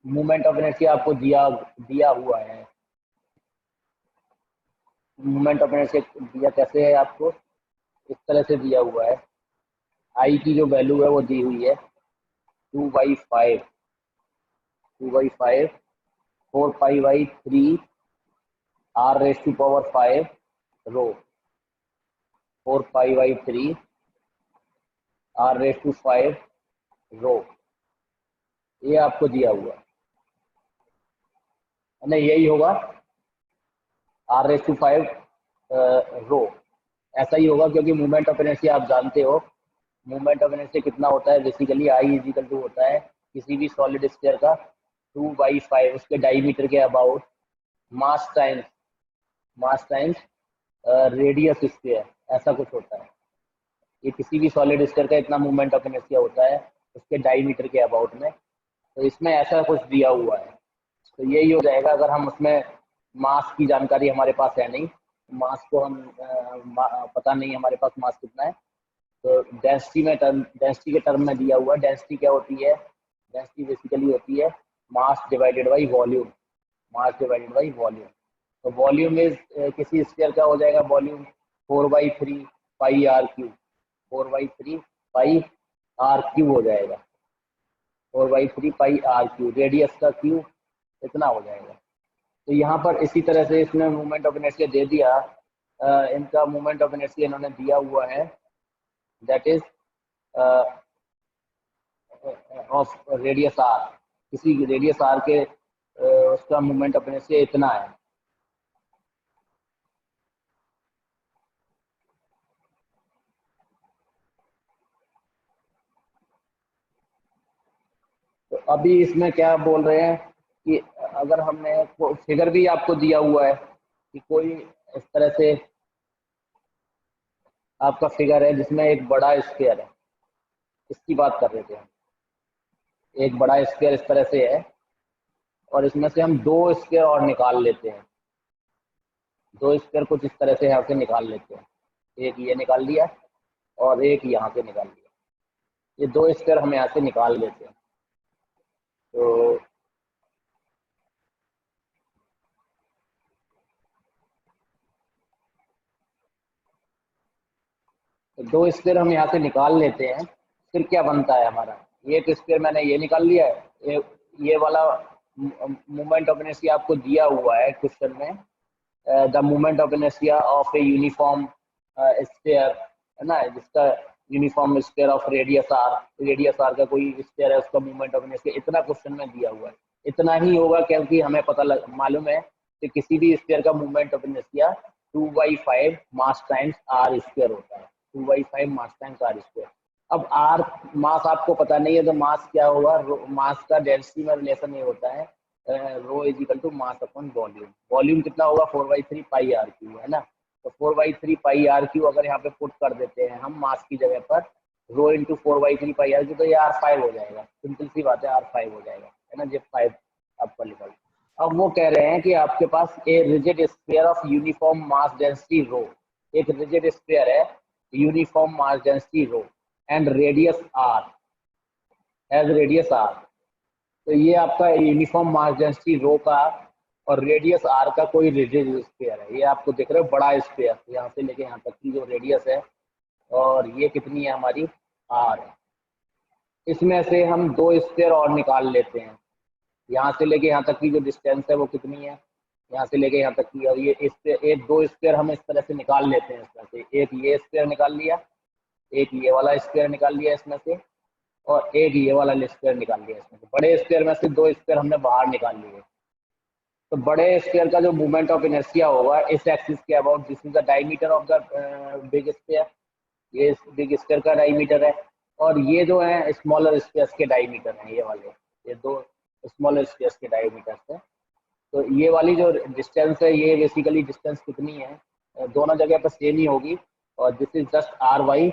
Moment of inertia आपको दिया दिया हुआ है। मोमेंट ऑफ इनर्शिया दिया कैसे है आपको, इस तरह से दिया हुआ है। आई की जो वैल्यू है वो दी हुई है 2/5, 2/5 4π/3 r⁵ रो, 4π/3 r⁵ रो, ये आपको दिया हुआ है। नहीं, यही होगा r⁵ रो, ऐसा ही होगा क्योंकि मूवमेंट ऑफ इनर्शिया आप जानते हो, मूवमेंट ऑफ इनर्शिया कितना होता है, बेसिकली आई इजिकल टू होता है किसी भी सॉलिड स्फीयर का 2/5 उसके डायमीटर के about mass times radius sphere, ऐसा कुछ होता है। ये किसी भी सॉलिड स्फीयर का इतना मूवमेंट ऑफ इनर्शिया होता है उसके डायमीटर के अबाउट में। तो इसमें ऐसा कुछ दिया हुआ है, तो यही हो जाएगा। अगर हम उसमें मास की जानकारी हमारे पास है नहीं, मास को हम पता नहीं हमारे पास मास कितना है, तो डेंसिटी के टर्म में दिया हुआ है। डेंसिटी क्या होती है, डेंसिटी बेसिकली होती है mass divided by volume, mass divided by volume. तो वॉल्यूम इज किसी स्फीयर का हो जाएगा volume 4/3 pi R cube, 4/3 pi R cube हो जाएगा, 4/3 पाई आर क्यूब, रेडियस का क्यूब इतना हो जाएगा। तो यहाँ पर इसी तरह से इसमें मूवमेंट ऑफ इनर्शिया दे दिया, इनका मूवमेंट ऑफ इनर्शिया इन्होंने दिया हुआ है, that is of radius R, किसी रेडियस आर के उसका मूवमेंट ऑफ इनर्शिया इतना है। तो अभी इसमें क्या बोल रहे हैं कि अगर हमने फिगर भी आपको दिया हुआ है कि कोई इस तरह से आपका फिगर है जिसमें एक बड़ा स्फीयर है, इसकी बात कर रहे थे हम, एक बड़ा स्फीयर इस तरह से है और इसमें से हम दो स्फीयर और निकाल लेते हैं, दो स्फीयर कुछ इस तरह से यहाँ से निकाल लेते हैं, एक ये निकाल लिया और एक यहाँ से निकाल लिया, ये दो स्फीयर हम यहाँ से निकाल लेते हैं। तो दो स्फीयर हम यहाँ से निकाल लेते हैं, फिर क्या बनता है हमारा, एक स्फीयर मैंने ये निकाल लिया है, ये वाला मूवमेंट ऑफ इनर्शिया आपको दिया हुआ है क्वेश्चन में, the movement of inertia of a uniform sphere, है ना, जिसका uniform sphere of radius R का कोई स्फीयर है, उसका मूवमेंट ऑफ इनर्शिया इतना क्वेश्चन में दिया हुआ है। इतना ही होगा क्योंकि हमें मालूम है कि किसी भी स्फीयर का movement of inertia 2/5 mass times R square होता है, 2/5 मास टाइम्स आर स्क्वायर। अब आर मास आपको पता नहीं है तो मास क्या होगा, मास का डेंसिटी में रिलेशन ये होता है rho is equal to mass upon volume. Volume कितना होगा 4/3 पाई आर क्यू, है ना। तो 4/3 पाई आर क्यू अगर यहाँ पे पुट कर देते हैं हम मास की जगह पर rho into 4/3 pi R Q, तो ये R5 हो जाएगा, सिंपल सी बात है, R5 हो जाएगा, है ना, जब 5 आपका लिखा। अब वो कह रहे हैं कि आपके पास a rigid sphere of uniform mass density rho, एक रिजिड स्फीयर है uniform mass density rho and radius R, as radius R. तो ये आपका यूनिफॉर्म मास डेंसिटी रो का और रेडियस आर का कोई रिजिड स्फीयर है, ये आपको दिख रहा है बड़ा स्फीयर, यहाँ से लेके यहाँ तक की जो रेडियस है और ये कितनी है हमारी आर है। इसमें से हम दो स्फीयर और निकाल लेते हैं, यहाँ से लेके यहाँ तक की जो डिस्टेंस है वो कितनी है, यहाँ से लेके यहाँ तक की, और ये एक दो स्फीयर हम इस तरह से निकाल लेते हैं, इसमें से एक ये स्फीयर निकाल लिया, एक ये वाला स्फीयर निकाल लिया इसमें से, और एक ये वाला स्फीयर निकाल लिया इसमें से। बड़े स्फीयर में से दो स्फीयर हमने बाहर निकाल लिए। तो बड़े स्फीयर का जो मूवमेंट ऑफ इनर्शिया होगा इस एक्सिस के about, this is the diameter of the big sphere, ये बिग स्फीयर का डायमीटर है, और ये जो है स्मॉलर स्फीयर्स के डायमीटर हैं, ये वाले, ये दो स्मॉलर स्फीयर्स के डायमीटर है। तो ये वाली जो डिस्टेंस है ये बेसिकली डिस्टेंस कितनी है, दोनों जगह पर सेम ही होगी, और दिस इज जस्ट R/,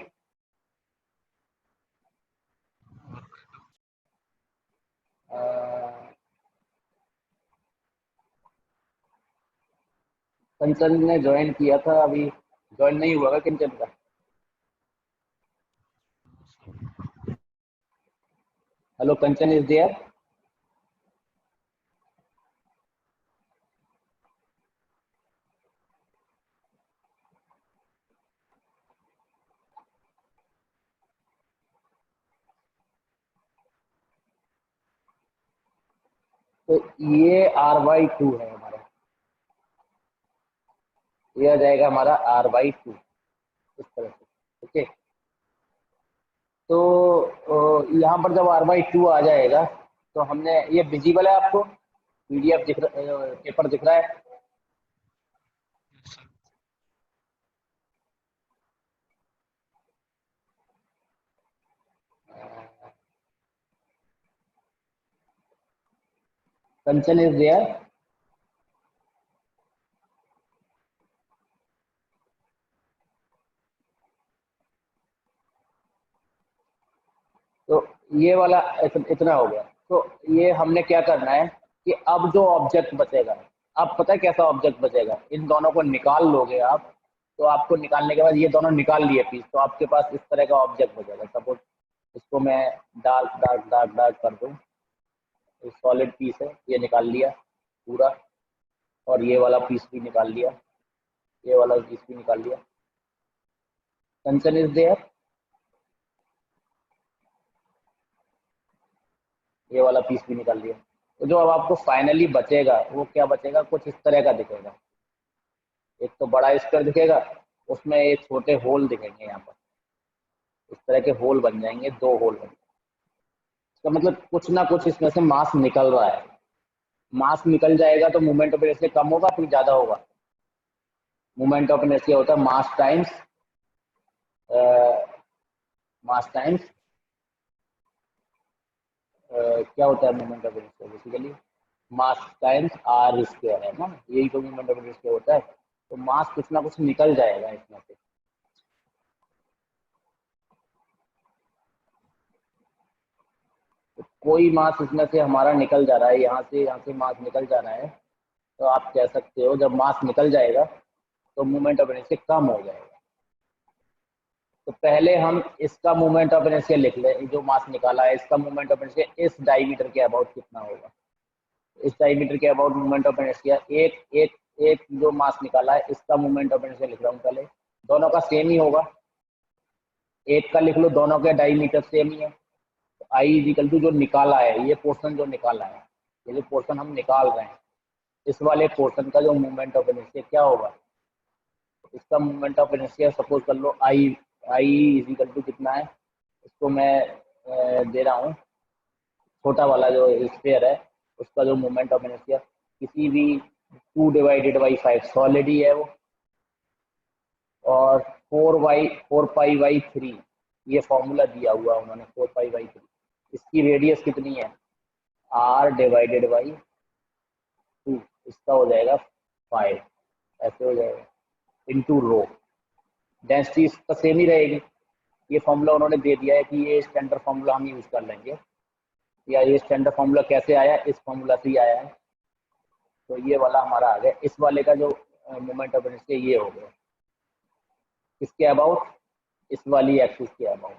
कंचन ने ज्वाइन किया था, अभी ज्वाइन नहीं हुआ कंचन का। Hello Kanchan, is there? तो ये r/2 है हमारा, ये आ जाएगा हमारा r/2 इस तरह से। ओके, तो यहाँ पर जब r/2 आ जाएगा तो हमने, ये विजिबल है आपको, पीडीएफ दिख रहा, पेपर दिख रहा है? कंचन इज देयर। तो ये वाला इतना हो गया। तो ये हमने क्या करना है कि अब जो ऑब्जेक्ट बचेगा, अब पता है कैसा ऑब्जेक्ट बचेगा, इन दोनों को निकाल लोगे आप, तो आपको निकालने के बाद ये दोनों निकाल लिए पीस, तो आपके पास इस तरह का ऑब्जेक्ट बचेगा। सपोज इसको मैं डार्क डार्क डार्क डार्क कर दूं, सॉलिड पीस है, ये निकाल लिया पूरा, और ये वाला पीस भी निकाल लिया, ये वाला पीस भी निकाल लिया। कंचन इज देयर, ये वाला पीस भी निकाल लिया। तो जो अब आपको फाइनली बचेगा वो क्या बचेगा, कुछ इस तरह का दिखेगा। एक तो बड़ा स्क्वायर दिखेगा, उसमें एक छोटे होल दिखेंगे, यहाँ पर इस तरह के होल बन जाएंगे, 2 होल बन जाएंगे। इसका मतलब कुछ ना कुछ इसमें से मास निकल रहा है। मास निकल जाएगा तो मूवमेंट ऑफ इनर्शिया कम होगा फिर ज्यादा होगा? मूवमेंट ऑफ इनर्शिया होता है मास टाइम्स क्या होता है movement of inertia, basically mass times R square है ना, यही तो मूवमेंट ऑफ इनर्शिया होता है। तो मास कुछ ना कुछ निकल जाएगा इसमें से। तो कोई मास इसमें से हमारा निकल जा रहा है, यहाँ से मास निकल जा रहा है। तो आप कह सकते हो जब मास निकल जाएगा तो मूवमेंट ऑफ इनर्शिया कम हो जाएगा। तो पहले हम इसका मूवमेंट ऑफ इनर्शिया लिख लें, जो मास निकाला है इसका मूवमेंट ऑफ इनर्शिया इस डायमीटर के अबाउट कितना होगा। इस डायमीटर के अबाउट मूवमेंट ऑफ इनर्शिया, एक एक एक जो मास निकाला है इसका मूवमेंट ऑफ इनर्शिया लिख रहा हूँ पहले, दोनों का सेम ही होगा। एक का लिख लो, दोनों के डायमीटर सेम ही है। तो आई इज इक्वल टू जो निकाला है, ये पोर्शन जो निकाला है, ये जो पोर्शन हम निकाल रहे हैं, इस वाले पोर्शन का जो मूवमेंट ऑफ इनर्शिया क्या होगा, इसका मूवमेंट ऑफ इनर्शिया सपोज कर लो आई, आई इज इक्वल टू कितना है, इसको मैं दे रहा हूँ, छोटा वाला जो स्फीयर है उसका जो मूवमेंट ऑफ इनर्शिया, किसी भी 2/5 सॉलिड ही है वो, और 4π/3 ये फॉर्मूला दिया हुआ उन्होंने, 4π/3। इसकी रेडियस कितनी है, r/2, इसका हो जाएगा 5, ऐसे हो जाएगा, इंटू रो। डेंसिटी इसका सेम ही रहेगी। ये फॉर्मूला उन्होंने दे दिया है कि ये स्टैंडर्ड फॉर्मूला हम यूज कर लेंगे, या ये स्टैंडर्ड फॉर्मूला कैसे आया, इस फॉर्मूला से ही आया है। तो ये वाला हमारा आ गया, इस वाले का जो मोमेंट ऑफ इनर्शिया ये हो गया, किसके अबाउट, इस वाली एक्सिस के अबाउट।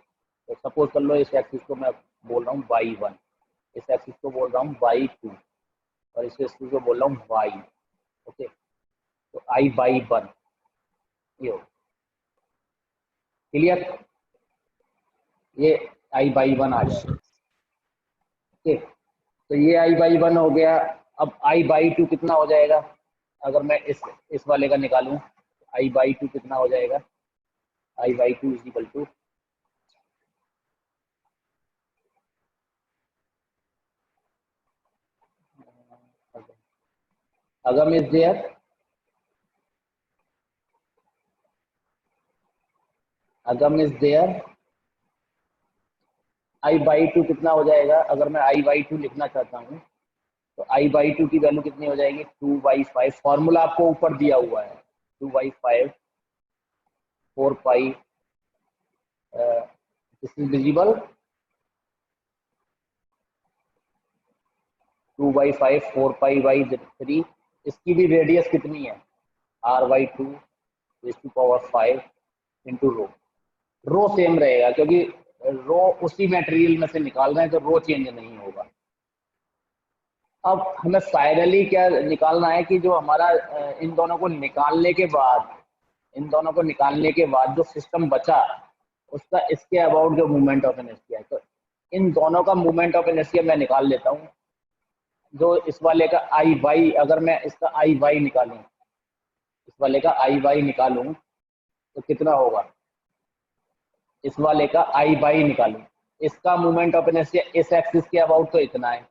तो सपोज कर लो इस एक्सिस को मैं बोल रहा हूँ y1, इस एक्सिस को बोल रहा हूँ y2, और इस एक्सिस को बोल रहा हूँ y। ओके, तो I/1 ये हो, क्लियर, ये I/1 आ जाएगा। ओके, तो ये I/1 हो गया। अब I/2 कितना हो जाएगा, अगर मैं इस वाले का निकालूं, I/2 कितना हो जाएगा, I/2 is equal to, Agam is there, Agam is there, I/2 कितना हो जाएगा, अगर मैं I/2 लिखना चाहता हूँ तो I/2 की वैल्यू कितनी हो जाएगी, 2/5। फॉर्मूला आपको ऊपर दिया हुआ है, 2/5 4π, दिस इज विजिबल, 2/5 4π/3। इसकी भी रेडियस कितनी है, r/2⁵ इंटू रो। रो सेम रहेगा क्योंकि रो उसी मटेरियल में से निकाल रहे हैं, तो रो चेंज नहीं होगा। अब हमें फाइनली क्या निकालना है कि जो हमारा इन दोनों को निकालने के बाद, इन दोनों को निकालने के बाद जो सिस्टम बचा उसका इसके अबाउट जो मूवमेंट ऑफ इनर्शिया है। तो इन दोनों का मूवमेंट ऑफ इनर्शिया मैं निकाल लेता हूँ। जो इस वाले का आई वाई, अगर मैं इसका आई वाई निकालूं, इस वाले का आई वाई निकालूं तो कितना होगा, इस वाले का आई वाई निकालूं, इसका मोमेंट ऑफ इनर्शिया इस एक्सिस के अबाउट तो इतना है,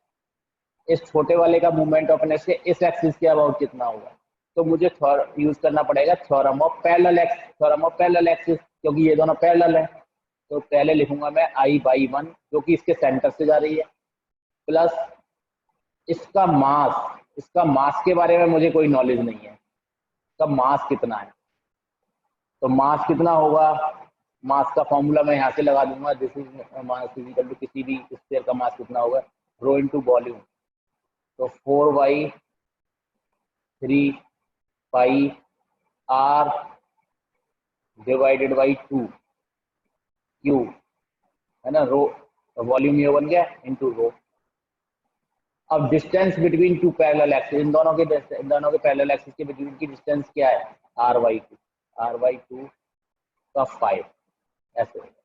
इस छोटे वाले का मूवमेंट ऑफ इनर्शिया इस एक्सिस के अबाउट कितना होगा। तो मुझे यूज करना पड़ेगा theorem of parallel x, theorem of parallel axis, क्योंकि ये दोनों पैरेलल है। तो पहले लिखूंगा मैं आई बाई वन, जो कि इसके सेंटर से जा रही है, प्लस इसका मास, इसका मास के बारे में मुझे कोई नॉलेज नहीं है, इसका मास कितना है। तो मास कितना होगा, मास का फॉर्मूला मैं यहाँ से लगा दूंगा, this is mass equal to किसी भी स्फीयर का मास कितना होगा, रो इनटू वॉल्यूम। तो 4y3 r divided by 2 Q, है ना, रो, वॉल्यूम ये बन गया इनटू रो। अब distance between two parallel axis, इन दोनों के पैरेलल एक्सिस के बिटवीन की डिस्टेंस क्या है, r/2 का 5, ऐसे होगा।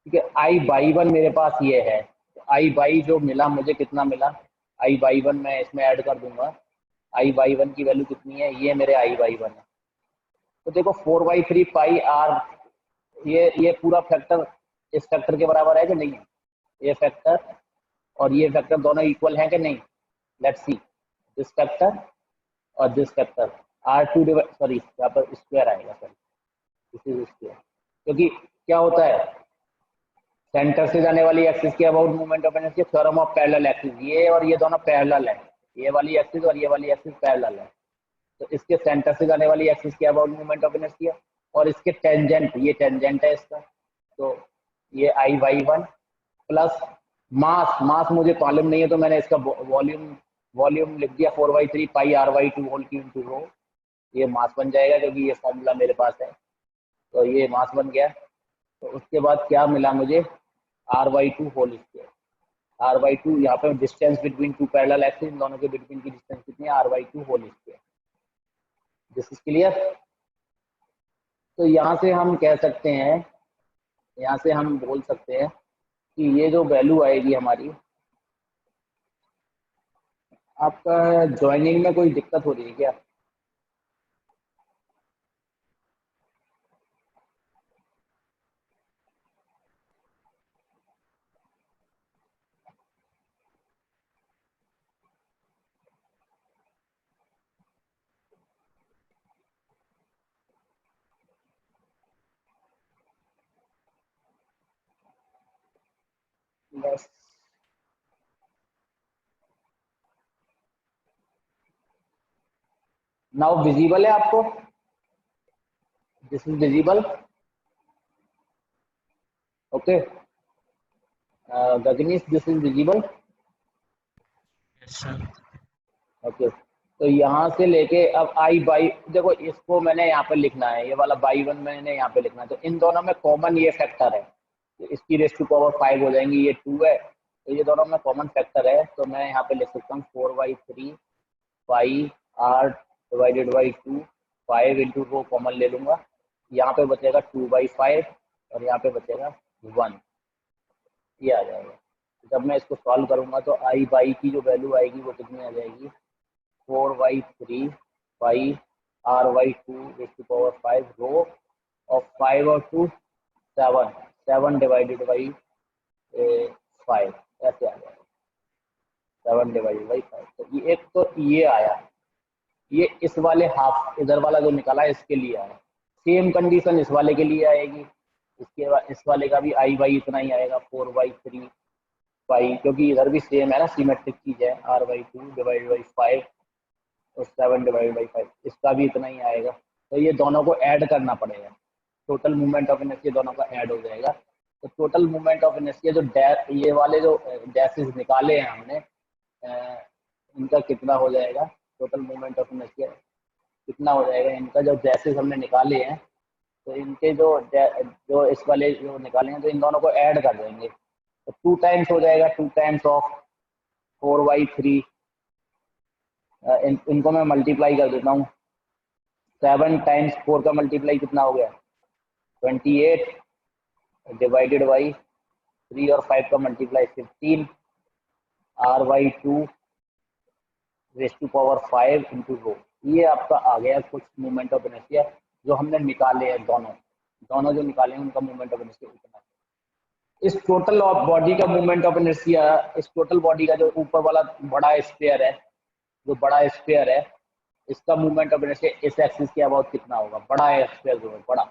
ठीक है, आई बाई वन मेरे पास ये है, तो आई बाई जो मिला मुझे कितना मिला, आई बाई वन मैं इसमें ऐड कर दूंगा, आई बाई वन की वैल्यू कितनी है, ये मेरे आई बाई वन है। तो देखो 4/3 पाई आर, ये पूरा फैक्टर इस फैक्टर के बराबर है कि नहीं है, ये फैक्टर और ये फैक्टर दोनों इक्वल हैं कि नहीं। लेट्स सी, दिस फैक्टर और this factor, R2 divide, sorry यहाँ पर स्क्वायर आएगा, सॉरी दिस इज स्क्वायर, क्योंकि क्या होता है, सेंटर से जाने वाली एक्सिस के about movement of inertia, theorem of parallel axis, ये और ये दोनों पैरेलल है, ये वाली एक्सिस और ये वाली एक्सिस पैरेलल है। तो इसके सेंटर से जाने वाली एक्सिस के अबाउट मूवमेंट ऑफ इनर्शिया, और इसके टेंजेंट, ये टेंजेंट है इसका, तो ये आई बाई वन प्लस मास, मास मुझे मालूम नहीं है तो मैंने इसका वॉल्यूम, वॉल्यूम लिख दिया 4/3 pi r/2 whole cube into rho, ये मास बन जाएगा क्योंकि ये फॉर्मूला मेरे पास है, तो ये मास बन गया। तो उसके बाद क्या मिला मुझे, r/2 होल स्क्वायर, r/2 यहाँ पे distance between two parallel axis, इन दोनों के बिटवीन की डिस्टेंस कितनी है, r/2 whole square. This is clear. तो यहाँ से हम कह सकते हैं, यहाँ से हम बोल सकते हैं कि ये जो वैल्यू आएगी हमारी, आपका ज्वाइनिंग में कोई दिक्कत हो रही है क्या, बस नाउ विजिबल है आपको, this is visible, okay Gaganish, this is visible, yes sir. Okay. तो यहाँ से लेके अब आई बाई, देखो इसको मैंने यहाँ पे लिखना है, ये वाला बाई वन मैंने यहाँ पे लिखना है, तो इन दोनों में कॉमन ये फैक्टर है, तो इसकी रेस टू पावर 5 हो जाएंगी, ये 2 है, तो ये दोनों में कॉमन फैक्टर है, तो मैं यहाँ पे लिख सकता हूँ 4/3 पाई r divided by 2, 5 into row common ले लूंगा, यहाँ पे बचेगा 2/5 और यहाँ पे बचेगा 1, ये आ जाएगा। जब मैं इसको सॉल्व करूंगा तो आई बाई की जो वैल्यू आएगी वो कितनी आ जाएगी, 4/3 pi r/2 raise to power 5 रो और 5 और 2 7, 7 डिवाइडेड बाई 5, ऐसे आ जाएगा 7 डिवाइडेड बाई 5। तो ये एक तो ये आया, ये इस वाले हाफ इधर वाला जो निकाला है इसके लिए आया, सेम कंडीशन इस वाले के लिए आएगी, इसके बाद इस वाले का भी आई बाई इतना ही आएगा 4/3 पाई, क्योंकि इधर भी सेम है ना, सिमेट्रिक चीज है, r/2 डिवाइडेड बाई 5 और 7 डिवाइडेड बाई 5, इसका भी इतना ही आएगा। तो ये दोनों को ऐड करना पड़ेगा, टोटल मूवमेंट ऑफ इनर्शिया दोनों का ऐड हो जाएगा। तो टोटल मूवमेंट ऑफ इनर्शिया जो ये वाले जो डैशेस निकाले हैं हमने, इनका कितना हो जाएगा, टोटल मूवमेंट ऑफ इनर्शिया कितना हो जाएगा, इनका जो डैशेस हमने निकाले हैं, तो इनके जो इस वाले जो निकाले हैं, तो इन दोनों को ऐड कर देंगे, तो 2 टाइम्स हो जाएगा, 2 टाइम्स ऑफ 4/3, इनको मैं मल्टीप्लाई कर देता हूँ, 7 टाइम्स 4 का मल्टीप्लाई कितना हो गया, 28 डिवाइडेड बाई 3 और 5 का multiply 15 r/2 raise to power 5 into rho. ये आपका आ गया कुछ मोमेंट ऑफ इनर्शिया जो हमने निकाले हैं, दोनों जो निकाले हैं उनका मोमेंट ऑफ इनर्शिया इतना। इस टोटल ऑफ बॉडी का मोमेंट ऑफ इनर्शिया, इस टोटल बॉडी का जो ऊपर वाला बड़ा स्फीयर है, जो बड़ा स्फीयर है, इसका मोमेंट ऑफ इनर्शिया इस एक्सिस के अबाउट कितना होगा, बड़ा स्फीयर जो है बड़ा,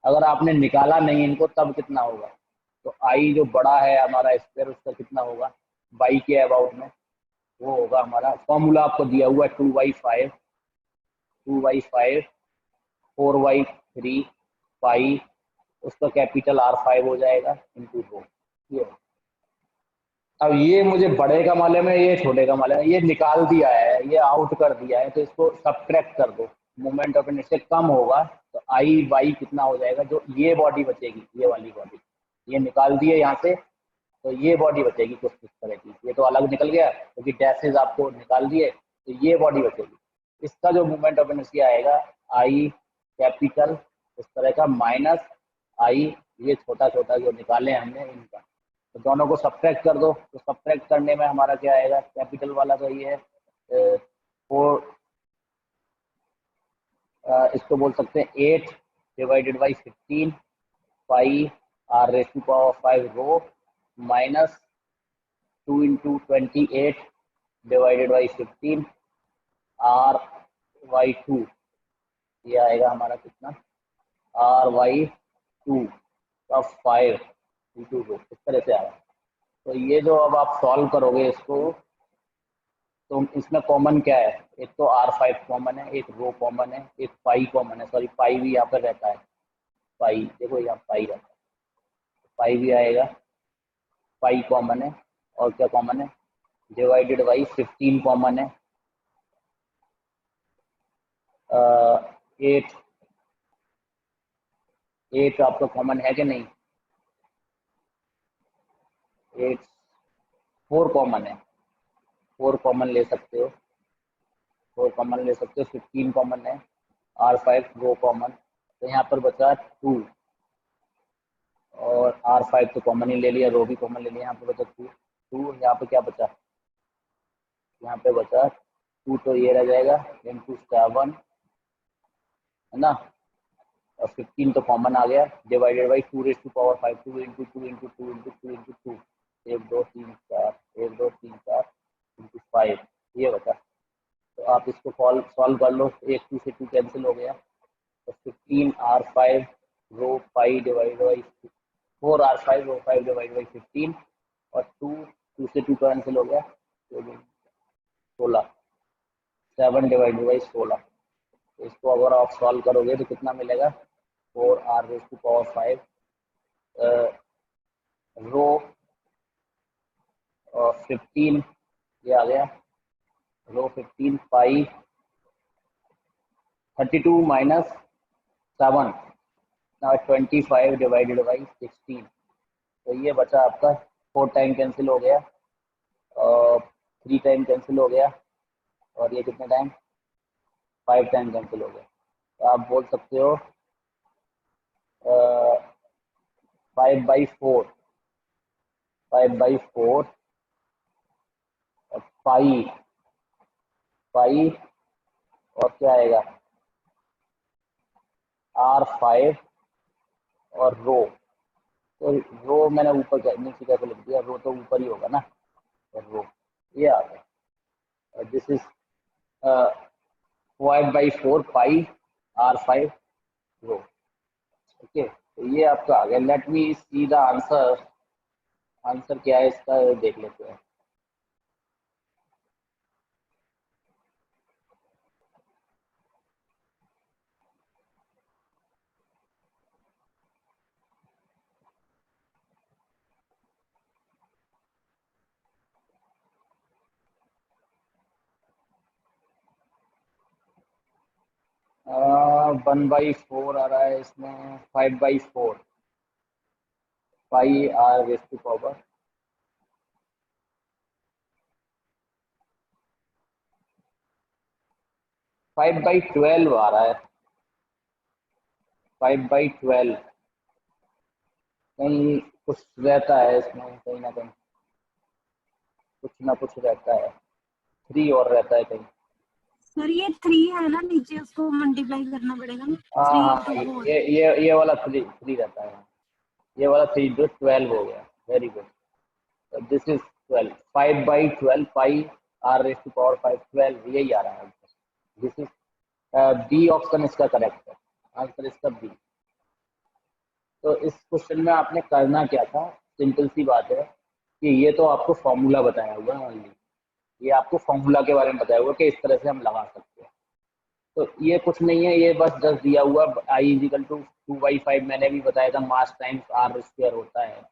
अगर आपने निकाला नहीं इनको तब कितना होगा, तो आई जो बड़ा है हमारा स्फीयर उसका कितना होगा बाई के अबाउट में, वो होगा हमारा फॉर्मूला आपको दिया हुआ है 2/5, 2/5 4/3 पाई, उसका कैपिटल R5 हो जाएगा इंटू रो। ये अब ये मुझे बड़े का मालूम है, ये छोटे का मालूम है, ये निकाल दिया है, ये आउट कर दिया है, तो इसको सब्ट्रैक्ट कर दो, मोमेंट ऑफ इनर्शिया कम होगा तो आई बाई कितना हो जाएगा, जो ये बॉडी बचेगी, ये वाली बॉडी, ये निकाल दिए यहाँ से, तो ये बॉडी बचेगी कुछ इस तरह की, ये तो अलग निकल गया क्योंकि डैशेज आपको निकाल दिए, तो ये बॉडी बचेगी। इसका जो मोमेंट ऑफ इनर्शिया आएगा आई कैपिटल इस तरह का माइनस आई ये छोटा छोटा जो निकाले हमने इनका, तो दोनों को सब्ट्रैक्ट कर दो, तो सब्ट्रैक्ट करने में हमारा क्या आएगा, कैपिटल वाला तो ये है 4, इसको बोल सकते हैं 8 divided by 15 pi R raise to power 5 rho minus 2 into 28 divided by 15 R/2, ये आएगा हमारा कितना R/2 का 5 इंटू रो, इस तरह से आएगा। तो ये जो अब आप सॉल्व करोगे इसको, तो इसमें कॉमन क्या है, एक तो R5 कॉमन है, एक रो कॉमन है, एक पाई कॉमन है, सॉरी पाई भी यहाँ पर रहता है, पाई देखो यहाँ पाई रहता है, पाई भी आएगा, पाई कॉमन है, और क्या कॉमन है, डिवाइडेड बाई 15 कॉमन है, 8 8 आपका कॉमन है कि नहीं, 8 4 कॉमन है, 4 कॉमन ले सकते हो, 4 कॉमन ले सकते हो, 15 कॉमन है, R5 रो कॉमन, तो यहाँ पर बचा 2 और R5 तो कॉमन ही ले लिया, रो भी कॉमन ले लिया, यहाँ पे बचा 2, यहाँ पे क्या बचा, यहाँ पे बचा 2, तो ये रह जाएगा इंटू 7 है ना, और 15 तो कॉमन आ गया, divided by 2 raise to power 5, 2 into 2 into 2 into 2 into 2, 1 2 3 4 1 2 3 4 into 5, ये बचा। तो आप इसको सॉल्व कर लो, 1 2 से 2 कैंसिल हो गया, तो 15 R5 rho 5 divide by 4 R5 rho 5 divide by 15 और 2 से 2 कैंसिल हो गया, 16 7 डिवाइड बाई 16, तो इसको अगर आप सॉल्व करोगे तो कितना मिलेगा 4R रेस टू पावर 5 रो और 15 ये आ गया, रो 15 पाई 32 माइनस 7 25 डिवाइडेड बाई 16, तो ये बचा आपका 4 टाइम कैंसिल हो गया और 3 टाइम कैंसिल हो गया, और ये कितने टाइम 5 टाइम कैंसिल हो गया, तो आप बोल सकते हो 5/4 और पाई पाई और क्या आएगा R5 और रो, तो रो मैंने ऊपर नीचे कैसे लिख दिया, रो तो ऊपर ही होगा ना, और रो ये आ गया, this is 5/4 pi R5 rho, okay, तो ये आपका आ गया। Let me see the answer, answer क्या है इसका देख लेते हैं। uh, 1/4 आ रहा है इसमें, 5/4 पाई R रेस टू पावर 5/12 आ रहा है, 5/12 कहीं कुछ रहता है इसमें, कहीं ना कहीं कुछ ना कुछ रहता है, 3 और रहता है कहीं। सर ये 3 है ना, नीचे उसको मल्टीप्लाई करना पड़ेगा ना। हाँ 3 हाँ, into 4। ये वाला 3 रहता है, ये वाला 3 जो 12 हो गया। Very good, this is 12, 5/12 pi r raised to power 5 12, यही आ रहा है। दिस इज बी ऑप्शन इसका करेक्ट है, आंसर इसका बी। तो इस क्वेश्चन में आपने करना क्या था, सिंपल सी बात है कि ये तो आपको फॉर्मूला बताया हुआ है ओनली, ये आपको फॉर्मूला के बारे में बताया हुआ कि इस तरह से हम लगा सकते हैं। तो ये कुछ नहीं है, ये बस जस्ट दिया हुआ आई इजिकल टू 2/5, मैंने भी बताया था मास टाइम्स आर स्क्वायर होता है।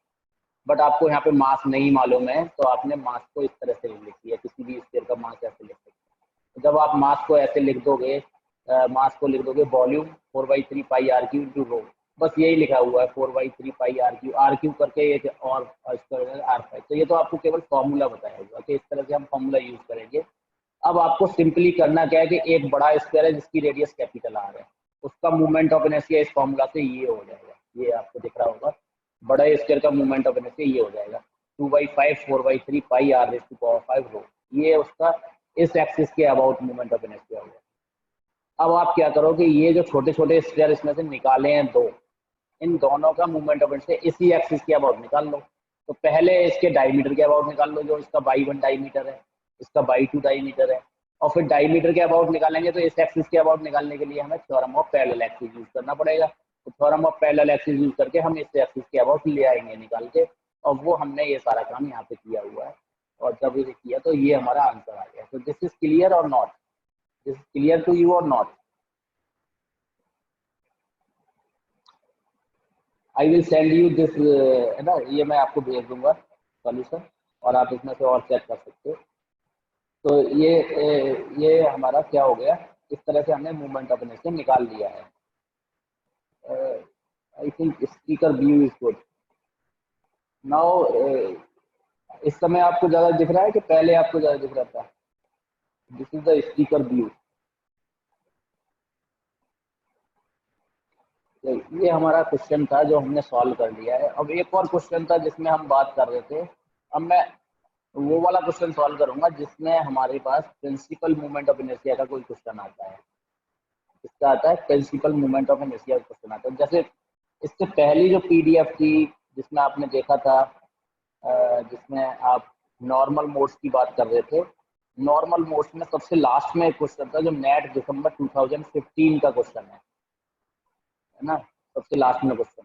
बट आपको यहाँ पे मास नहीं मालूम है, तो आपने मास को इस तरह से लिख दिया, किसी भी स्क्वायर का मास ऐसे लिख सकते हैं। जब आप मास को ऐसे लिख दोगे, मास को लिख दोगे volume 4/3 pi R cube into rho, बस यही लिखा हुआ है 4/3 पाई आर क्यू करके एक और R5। तो ये तो आपको केवल फॉर्मूला बताया हुआ कि इस तरह से हम फॉर्मूला यूज करेंगे। अब आपको सिंपली करना क्या है कि एक बड़ा स्क्वायर है जिसकी रेडियस कैपिटल आर है, उसका मूवमेंट ऑफ इनर्शिया इस फॉर्मूला से ये हो जाएगा, ये आपको दिख रहा होगा, बड़ा स्क्वायर का मूवमेंट ऑफ इनर्शिया ये हो जाएगा 2/5 4/3 pi are raise to power 5 रो, ये उसका इस एक्सिस के अबाउट मूवमेंट ऑफ इनर्शिया हो गया। अब आप क्या करोगे, ये जो छोटे छोटे स्क्वायर इसमें से निकाले हैं दो, इन दोनों का मूवमेंट ऑफ इनर्शिया इसी एक्सिस के अबाउट निकाल लो। तो पहले इसके डायमीटर के अबाउट निकाल लो, जो इसका बाई 1 डायमीटर है, इसका बाई 2 डायमीटर है, और फिर डायमीटर के अबाउट निकालेंगे। तो इस एक्सिस के अबाउट निकालने के लिए हमें theorem of parallel axis use करना पड़ेगा। तो theorem of parallel axis use करके हम इस एक्सिस के अबाउट ले आएंगे निकाल के, और वो हमने ये सारा काम यहाँ पे किया हुआ है। और जब ये किया तो ये हमारा आंसर आ गया। तो दिस इज क्लियर और not, this is clear to you और not? I will send you this, है ना, ये मैं आपको भेज दूंगा सॉल्यूशन, और आप इसमें से और चेक कर सकते हो। तो ये हमारा क्या हो गया, इस तरह से हमने मूवमेंट ऑफ इनर्शिया निकाल लिया है। I think speaker view is good now. इस समय आपको ज़्यादा दिख रहा है कि पहले आपको ज़्यादा दिख रहा था? This is the speaker view. तो ये हमारा क्वेश्चन था जो हमने सॉल्व कर लिया है। अब एक और क्वेश्चन था जिसमें हम बात कर रहे थे, अब मैं वो वाला क्वेश्चन सॉल्व करूंगा जिसमें हमारे पास प्रिंसिपल मूवमेंट ऑफ इनर्शिया का कोई क्वेश्चन आता है। इसका आता है principal movement of inertia question आता है। जैसे इससे पहली जो पीडीएफ थी जिसमें आपने देखा था, जिसमें आप नॉर्मल मोड्स की बात कर रहे थे, नॉर्मल मोड्स में सबसे लास्ट में एक क्वेश्चन था जो नेट दिसंबर 2015 का क्वेश्चन है ना, सबसे लास्ट में क्वेश्चन।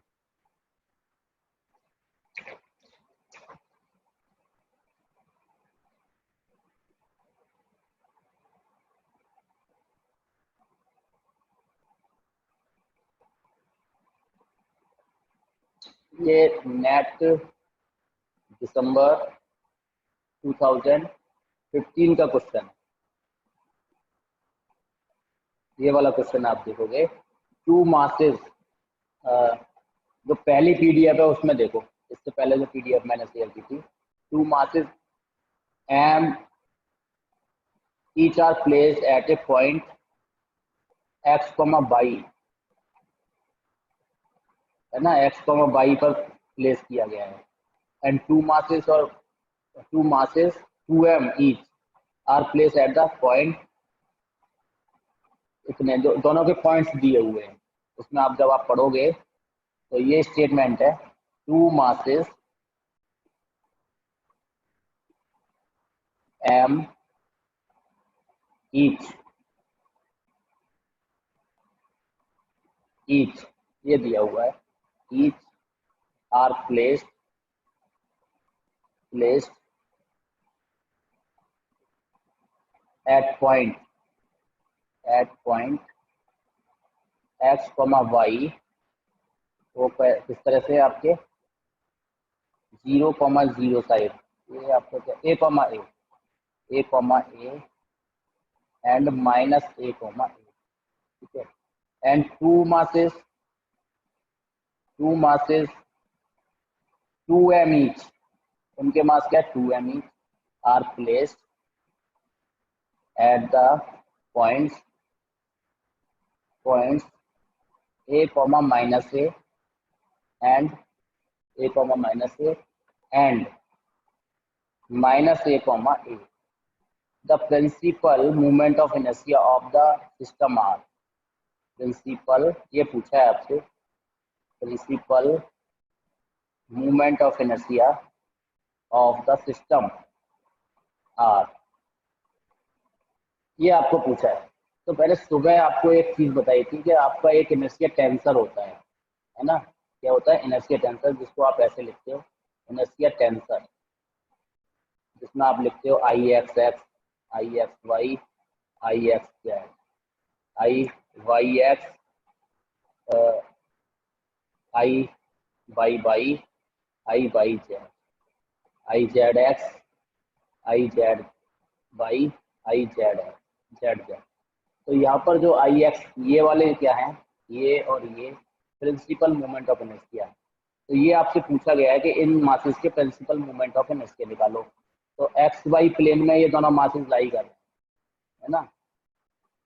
ये नेट दिसंबर 2015 का क्वेश्चन, ये वाला क्वेश्चन आप देखोगे। टू मासेस, जो पहली पीडीएफ है उसमें देखो, इससे पहले जो पीडीएफ मैंने शेयर की थी, two masses M each are placed at a point X, Y, है ना, एक्स, वाई पर प्लेस किया गया है। एंड टू मासेस और two masses 2m each are place at the point, इतने दोनों के पॉइंट्स दिए हुए हैं। उसमें आप जब आप पढ़ोगे तो ये स्टेटमेंट है, टू मासेस m ईच ये दिया हुआ है, each are placed at point X, Y, वो किस तरह से आपके 0,0 साइड, ये आपको क्या ए, एंड माइनस ए, ठीक है। And two masses 2m each, उनके मास क्या है 2m each, are placed at the points A, minus A and minus A and minus A, the principal movement of inertia of the system are. Principal ये पूछा है आपसे, principal movement of inertia of the system are, ये आपको पूछा है। तो पहले सुबह आपको एक चीज बताई थी कि आपका एक इनर्शिया टेंसर होता है ना। क्या होता है? इनर्शिया टेंसर, जिसको आप ऐसे लिखते हो, इनर्शिया टेंसर, जिसमें आप लिखते हो I X X, I X Y, I X Z, I Y X, I Y Y, I Y Z, I Z X, I Z Y, I Z X, Z Z. तो यहाँ पर जो आई x, ये वाले क्या हैं? ये और ये प्रिंसिपल मूवमेंट ऑफ इनर्शिया है। तो ये आपसे पूछा गया है कि इन मासेस के प्रिंसिपल मूवमेंट ऑफ इनर्शिया निकालो। तो एक्स वाई प्लेन में ये दोनों मासेस लाई कर रहे हैं, है ना।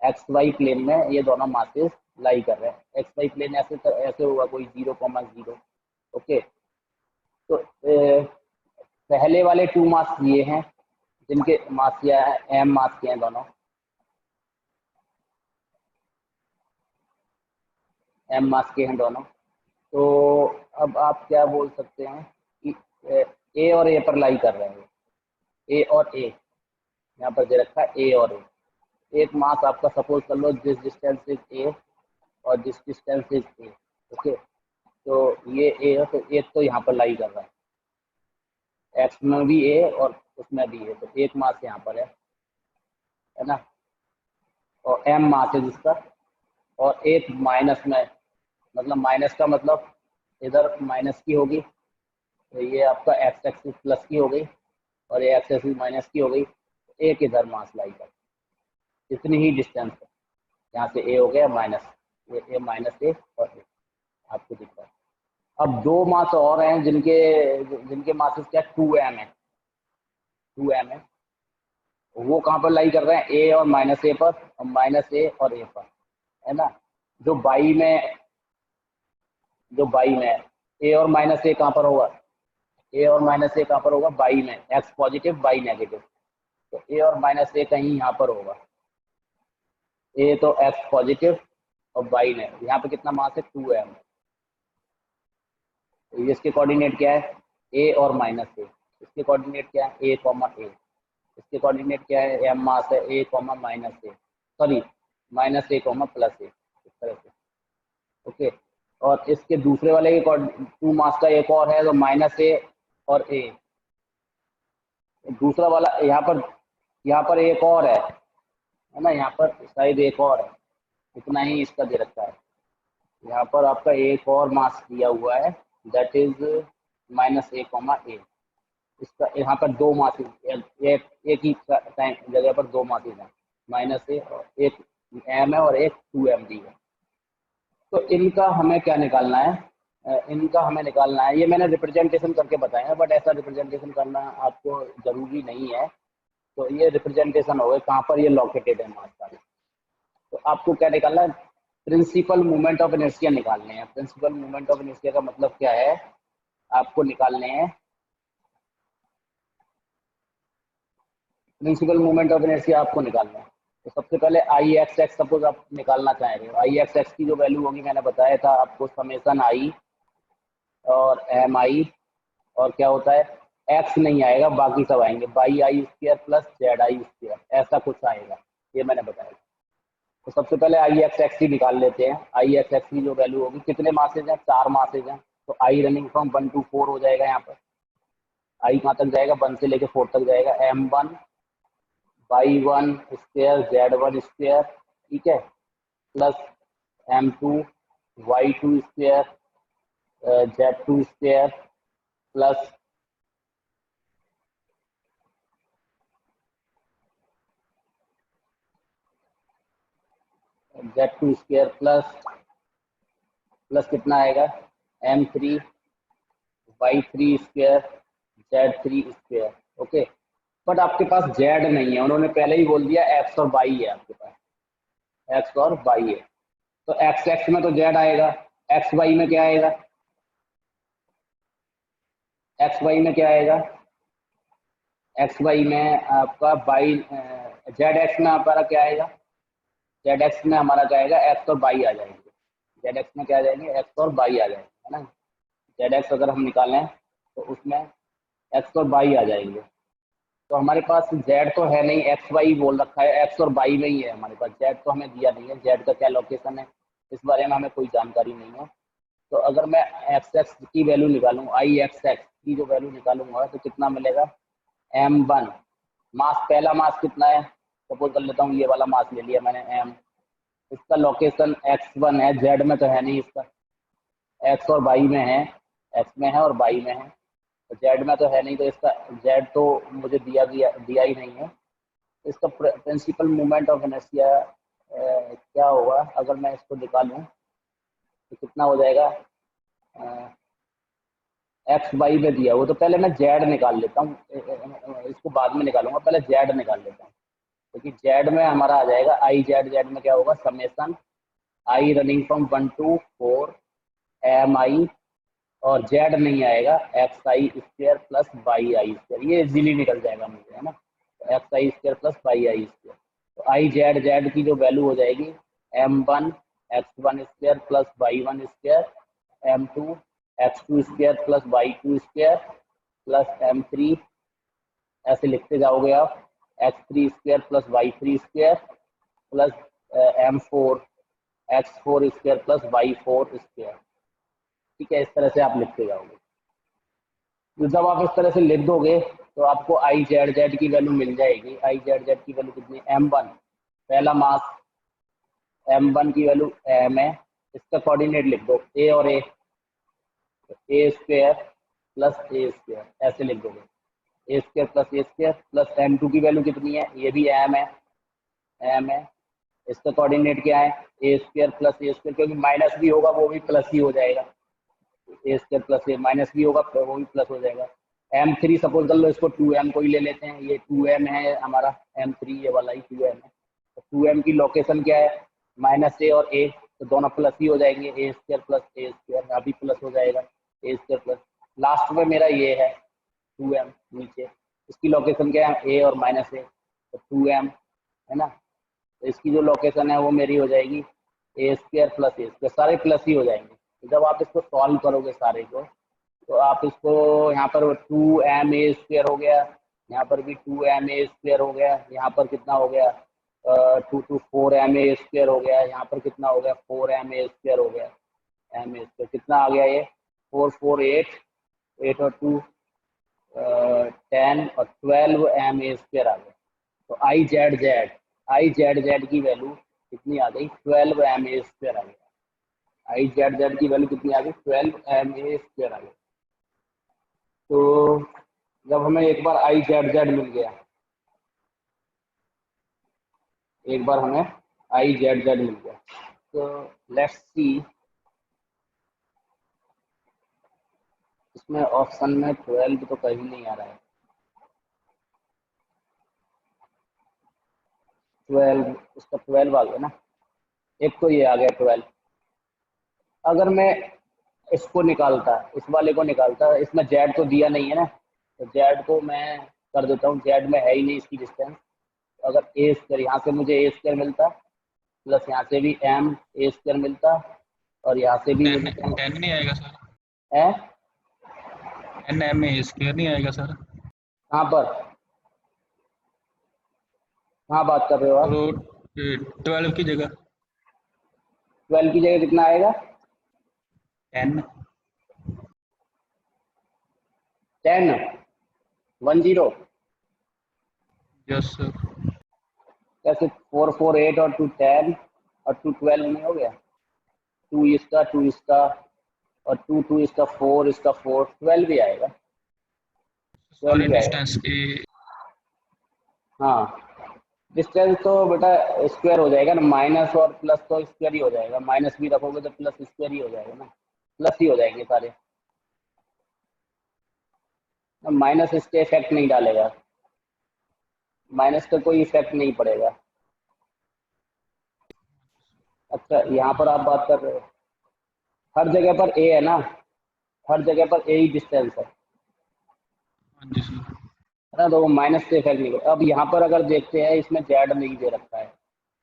एक्स वाई प्लेन में ये दोनों मासेस लाई कर रहे हैं। एक्स वाई प्लेन ऐसे होगा कोई 0,0। ओके, तो पहले वाले 2 मास ये हैं, जिनके मास क्या है? एम मास के हैं दोनों, एम मास के हैं दोनों। तो अब आप क्या बोल सकते हैं कि ए और ए पर लाई कर रहे हैं, ए और ए, यहाँ पर दे रखा है ए और ए। एक मास आपका सपोज कर लो दिस डिस्टेंस इज ए और this distance is a. Okay, तो ये ए है, तो एक तो यहाँ पर लाई कर रहा है, एक्स में भी ए और उसमें भी ए, तो एक मास यहाँ पर है ना। और एम मास है जिसका, और एक माइनस में, मतलब माइनस का मतलब इधर माइनस की होगी, तो ये आपका एक्स एक्सिस प्लस की हो गई और ये एक्स एक्सिस माइनस की हो गई। एक इधर मास लाई कर, इतनी ही डिस्टेंस है, यहाँ से ए हो गया माइनस, ये ए माइनस ए और ए आपको दिख रहा है। अब 2 मास और हैं जिनके जिनके मासेस क्या 2m है, 2m है। वो कहाँ पर लाई कर रहे हैं? ए और माइनस ए पर, और माइनस ए और ए पर, है ना। जो बाई में, जो बाई में है, ए और माइनस ए कहाँ पर होगा? ए और माइनस ए कहाँ पर होगा? बाई में, एक्स पॉजिटिव बाई नेगेटिव। तो ए और माइनस ए कहीं यहाँ पर होगा। ए तो एक्स पॉजिटिव और बाई ने, यहाँ पे कितना मास है? 2m। तो इसके कोऑर्डिनेट क्या है? ए और माइनस ए। इसके कोऑर्डिनेट क्या है? ए कॉमा ए। इसके कोऑर्डिनेट क्या है? एम मास है, ए comma minus A, sorry minus a comma plus ए, इस तरह से। ओके, और इसके दूसरे वाले के 2 मास का एक और है, तो माइनस ए और ए। दूसरा वाला यहाँ पर एक और है ना, यहाँ पर शायद एक और है, इतना ही इसका दे रखा है। यहाँ पर आपका एक और मास दिया हुआ है, that is minus a comma a. इसका यहाँ पर 2 मासेस, एक ही टाइम जगह पर 2 मासेस हैं, माइनस ए और एक एम है और एक 2m दी है। तो इनका हमें क्या निकालना है? इनका हमें निकालना है, ये मैंने रिप्रेजेंटेशन करके बताया है, बट ऐसा रिप्रेजेंटेशन करना आपको जरूरी नहीं है। तो ये रिप्रेजेंटेशन हो गए कहाँ पर ये लोकेटेड है मास का। तो आपको क्या निकालना है? प्रिंसिपल मूवमेंट ऑफ इनर्शिया निकालने हैं। प्रिंसिपल मूवमेंट ऑफ इनर्शिया का मतलब क्या है? आपको निकालने हैं प्रिंसिपल मूवमेंट ऑफ इनर्शिया, आपको निकालना है। तो सबसे पहले आई एक्स एक्स सपोज आप निकालना चाह रहे हो, आई एक्स एक्स की जो वैल्यू होगी मैंने बताया था आपको, समेसन आई और एम आई, और क्या होता है? एक्स नहीं आएगा, बाकी सब आएंगे, by I square plus Z I square, ऐसा कुछ आएगा, ये मैंने बताया। तो सबसे पहले आई एक्स एक्स की निकाल लेते हैं। आई एक्स एक्स की जो वैल्यू होगी, कितने मासेज हैं? 4 मासेज हैं, तो आई रनिंग फ्रॉम 1 to 4 हो जाएगा। यहाँ पर आई कहाँ तक जाएगा? 1 से लेके 4 तक जाएगा। m1 by 1 square z1 square, ठीक है, plus m2 y2 square z2 square, plus z2 square, plus कितना आएगा? m3 y3 square z3 square. Okay, but आपके पास z नहीं है, उन्होंने पहले ही बोल दिया x और y है आपके पास, x और y है। तो x x में तो z आएगा, x y में क्या आएगा? x y में क्या आएगा? x y में आपका बाई जेड एक्स में हमारा क्या आएगा, जेड एक्स में हमारा क्या आएगा, एक्स और वाई आ जाएंगे। जेड एक्स में क्या आ जाएंगे, एक्स और वाई आ जाएंगे, है ना। जेड एक्स अगर हम निकालें तो उसमें एक्स और वाई आ जाएंगे। तो हमारे पास जेड तो है नहीं, एक्स वाई बोल रखा है, एक्स और वाई में ही है हमारे पास, जेड तो हमें दिया नहीं है, जेड का क्या लोकेशन है इस बारे में हमें कोई जानकारी नहीं है। तो अगर मैं एक्स एक्स की वैल्यू निकालूँ, आई एक्स एक्स की जो वैल्यू निकालूंगा तो कितना मिलेगा, m1 मास, पहला मास कितना है, सपोज कर लेता हूँ ये वाला मास ले लिया मैंने m, इसका लोकेशन x1 है, जेड में तो है नहीं इसका, एक्स और वाई में है, एक्स में है और वाई में है, तो जेड में तो है नहीं, तो इसका जेड तो मुझे दिया ही नहीं है। इसका प्रिंसिपल मोमेंट ऑफ इनर्शिया क्या होगा, अगर मैं इसको निकालूं तो कितना हो जाएगा, एक्स वाई में दिया वो, तो पहले मैं जेड निकाल लेता हूँ, इसको बाद में निकालूंगा, पहले जेड निकाल लेता हूँ। क्योंकि जेड में हमारा आ जाएगा आई जेड, जेड में क्या होगा, summation I running from 1 to 4 M I, और जेड नहीं आएगा, X I square plus Y I square, ये इजीली निकल जाएगा मुझे, है ना, X I square plus Y I square. तो आई जेड जेड की जो वैल्यू हो जाएगी m1 x1 square plus y1 square, m2 x2 square plus y2 square plus m3, ऐसे लिखते जाओगे आप, x3 square plus y3 square plus m4 x4 square plus y4 square. ठीक है, इस तरह से आप लिखते जाओगे। तो जब आप इस तरह से लिख दोगे तो आपको आई जेड जेड की वैल्यू मिल जाएगी। आई जेड जेड की वैल्यू कितनी, m1 पहला मास, m1 की वैल्यू m है, इसका कोऑर्डिनेट लिख दो a और a, A square plus A square, ऐसे लिख दोगे, ए स्क्वायर प्लस ए स्क्वायर प्लस m2 की वैल्यू कितनी है, ये भी m है, इसका कोऑर्डिनेट क्या है, ए स्क्वायर प्लस ए स्क्वायर, क्योंकि माइनस भी होगा वो भी प्लस ही हो जाएगा, ए स्क्वायर प्लस ए, माइनस भी होगा वो भी प्लस हो जाएगा। m3 सपोज कर लो, इसको 2m को ही ले लेते हैं, ये 2m है हमारा, m3 ये वाला ही 2m है, तो 2m की लोकेशन क्या है, माइनस ए और ए, तो दोनों प्लस ही हो जाएंगे, ए स्क्वायर प्लस ए स्क्वायर, यहाँ भी प्लस हो जाएगा, ए स्क्वायर प्लस, लास्ट में मेरा ये है 2m नीचे, इसकी लोकेशन क्या है, ए और माइनस ए, तो 2m है ना, तो इसकी जो लोकेशन है वो मेरी हो जाएगी ए स्क्वायर प्लस ए स्क्वायर, सारे प्लस ही हो जाएंगे। तो जब आप इसको सॉल्व करोगे सारे को, तो आप इसको यहाँ पर 2m ए स्क्वायर हो गया, यहाँ पर भी 2m ए स्क्वायर हो गया, यहाँ पर कितना हो गया 2 to 4m ए स्क्वायर हो गया, यहाँ पर कितना हो गया 4m ए स्क्वायर हो गया, m ए स्क्वायर कितना आ गया, ये 4 4 8 और 2 10 और 12m ए स्क्वायर आ गया। तो आई जेड जेड की वैल्यू कितनी आ गई, 12m ए स्क्वायर आ गया, आई जेड जेड की वैल्यू कितनी आ गई, 12m ए स्क्वायर आ गई। तो जब हमें एक बार आई जेड जेड मिल गया, एक बार हमें आई जेड जेड मिल गया, तो लेट्स सी, इसमें ऑप्शन में 12 तो कहीं नहीं आ रहा है, 12 इसका 12 आ गया ना, एक तो ये आ गया 12। अगर मैं इसको निकालता, इस वाले को निकालता, इसमें जेड तो दिया नहीं है ना, तो जेड को मैं कर देता हूँ, जेड में है ही नहीं इसकी डिस्टेंस, अगर ए स्क्वायर, यहाँ से मुझे ए स्क्वायर मिलता प्लस यहाँ से भी m ए स्क्वायर मिलता, और यहाँ से भी मुझे 10 नहीं आएगा सर, है 10m ए स्क्वायर नहीं आएगा सर, कहाँ पर, कहाँ बात कर रहे हो आप, तो 12 की जगह 12 की जगह कितना आएगा, 10, 10 10 यस सर, कैसे 4 4 8 और 2 10 और 2 12 नहीं हो गया, 2 इसका और 2 2 इसका 4 इसका 4 12 भी आएगा, 12 भी आएगा। डिस्टेंस ए, हाँ डिस्टेंस तो बेटा स्क्वायर हो जाएगा ना, माइनस और प्लस तो स्क्वायर ही हो जाएगा, माइनस भी रखोगे तो प्लस स्क्वायर ही हो जाएगा ना, प्लस ही हो जाएंगे सारे, माइनस इसके इफेक्ट नहीं डालेगा, माइनस का कोई इफेक्ट नहीं पड़ेगा। अच्छा यहाँ पर आप बात कर रहे हो, हर जगह पर ए है ना, हर जगह पर ए ही डिस्टेंस है, हाँ जी सर, ना, तो वो माइनस से इफेक्ट निकल। अब यहाँ पर अगर देखते हैं इसमें जेड नहीं दे रखा है,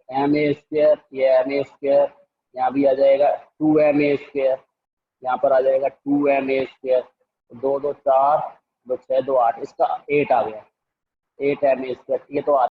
एम ए स्क्र, ये एम ए स्क्र, यहाँ भी आ जाएगा 2 ma², यहाँ पर आ जाएगा 2 ma², 2 2 4, 2 6 2 8, इसका 8 आ गया, 8 ma², ये तो